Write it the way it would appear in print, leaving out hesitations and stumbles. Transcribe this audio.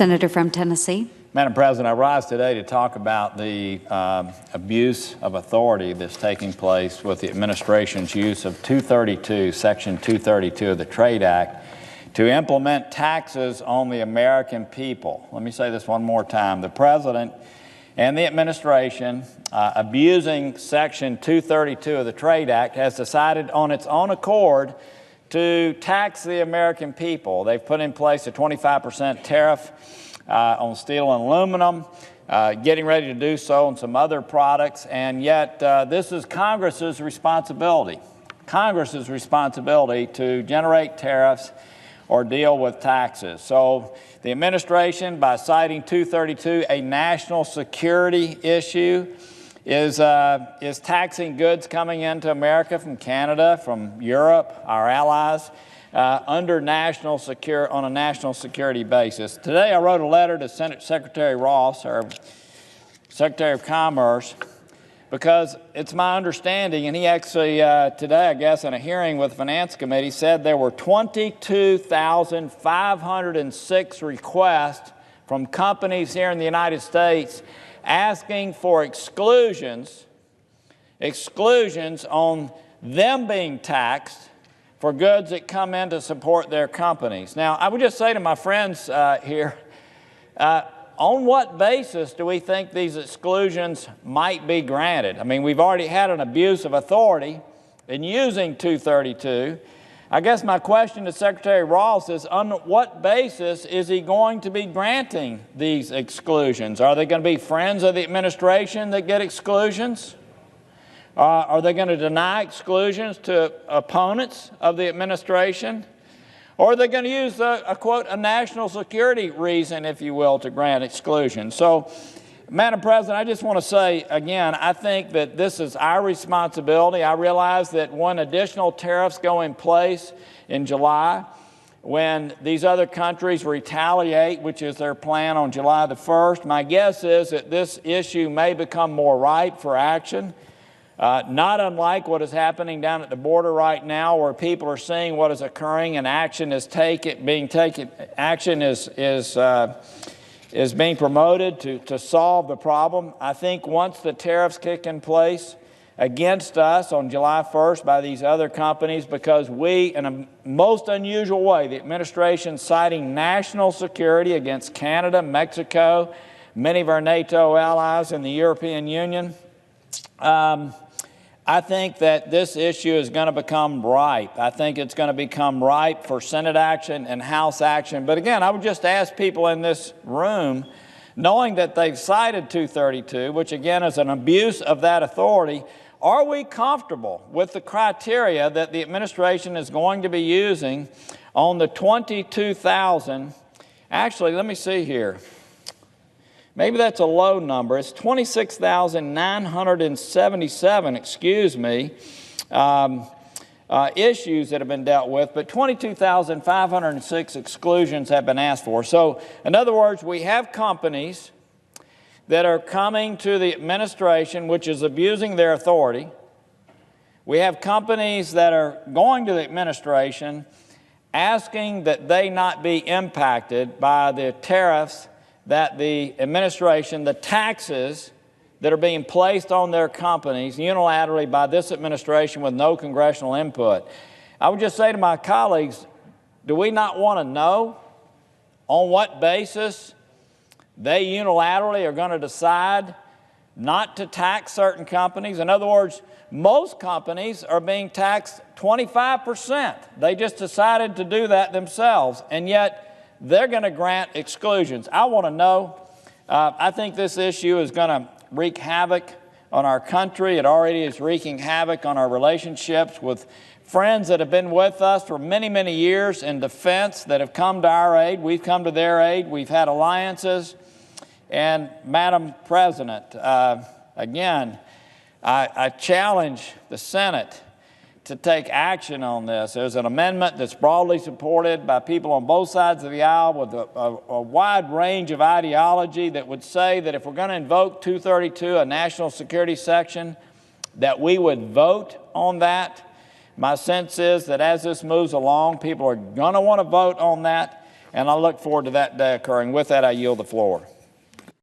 Senator from Tennessee. Madam President, I rise today to talk about the abuse of authority that's taking place with the administration's use of Section 232 of the Trade Act to implement taxes on the American people. Let me say this one more time. The President and the administration, abusing Section 232 of the Trade Act, has decided on its own accord to tax the American people. They've put in place a 25% tariff on steel and aluminum, getting ready to do so on some other products, and yet this is Congress's responsibility. Congress's responsibility to generate tariffs or deal with taxes. So the administration, by citing 232, a national security issue, is taxing goods coming into America from Canada, from Europe, our allies, on a national security basis. Today I wrote a letter to Senate Secretary Ross, our Secretary of Commerce, because it's my understanding, and he actually today, I guess, in a hearing with the Finance Committee, said there were 22,506 requests from companies here in the United States asking for exclusions on them being taxed for goods that come in to support their companies. Now, I would just say to my friends here, on what basis do we think these exclusions might be granted? I mean, we've already had an abuse of authority in using 232. I guess my question to Secretary Ross is, on what basis is he going to be granting these exclusions? Are they going to be friends of the administration that get exclusions? Are they going to deny exclusions to opponents of the administration? Or are they going to use, a national security reason, if you will, to grant exclusions? So, Madam President, I just want to say, again, I think that this is our responsibility. I realize that when additional tariffs go in place in July, when these other countries retaliate, which is their plan on July the 1st, my guess is that this issue may become more ripe for action. Not unlike what is happening down at the border right now, where people are seeing what is occurring and action is being promoted to solve the problem. I think once the tariffs kick in place against us on July 1st by these other companies, because we, in a most unusual way, the administration citing national security against Canada, Mexico, many of our NATO allies in the European Union, I think that this issue is going to become ripe. I think it's going to become ripe for Senate action and House action. But again, I would just ask people in this room, knowing that they've cited 232, which again is an abuse of that authority, are we comfortable with the criteria that the administration is going to be using on the 22,000? Actually, let me see here. Maybe that's a low number. It's 26,977, issues that have been dealt with, but 22,506 exclusions have been asked for. So, in other words, we have companies that are coming to the administration, which is abusing their authority. We have companies that are going to the administration asking that they not be impacted by the tariffs that the administration, the taxes that are being placed on their companies unilaterally by this administration with no congressional input. I would just say to my colleagues, do we not want to know on what basis they unilaterally are going to decide not to tax certain companies? In other words, most companies are being taxed 25%. They just decided to do that themselves, and yet they're going to grant exclusions. I want to know. I think this issue is going to wreak havoc on our country. It already is wreaking havoc on our relationships with friends that have been with us for many, many years in defense, that have come to our aid. We've come to their aid. We've had alliances. And, Madam President, again, I challenge the Senate to take action on this. There's an amendment that's broadly supported by people on both sides of the aisle with a wide range of ideology that would say that if we're going to invoke 232, a national security section, that we would vote on that. My sense is that as this moves along, people are going to want to vote on that. and I look forward to that day occurring. With that, I yield the floor.